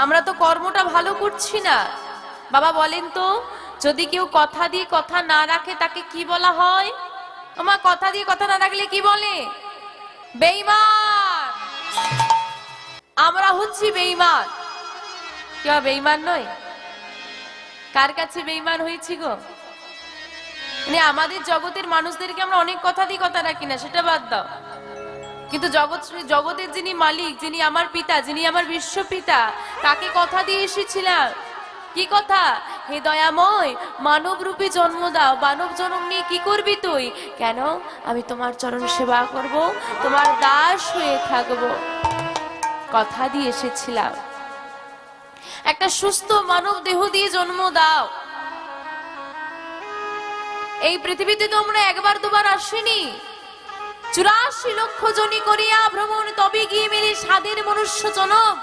আমরা তো কর্মটা ভালো করছি না। বাবা বলেন তো, যদি কেউ কথা দিয়ে কথা না রাখে তাকে কি বলা হয়? আমার কথা দিয়ে কথা না রাখলে কি বলে? বেঈমান। আমরা হচ্ছি বেঈমান। কেউ বেঈমান নয়? কার কাছে বেঈমান হয়েছি গো? মানে আমাদের জগতের মানুষদেরকে আমরা অনেক কথা দিয়ে কথা রাখি না, সেটা বাদ দাও, কিন্তু জগতের যিনি মালিক, যিনি আমার পিতা, যিনি আমার বিশ্ব পিতা, তাকে কথা দিয়ে এসেছিলাম। কি কথা? হে দয়াময়, মানব রূপে জন্ম দাও, মানব জন্ম নিয়ে কি করবি তুই? কেন? আমি তোমার চরণ সেবা করব, তোমার দাস হয়ে থাকব। কথা দিয়ে এসেছিলাম। একটা সুস্থ মানব দেহ দিয়ে জন্ম দাও। এই পৃথিবীতে তো আমরা একবার দুবার আসিনি, 84 লক্ষ জনি করিয়া ভ্রমণ, তবে গিয়ে মেলে স্বাদের মনুষ্য জনম।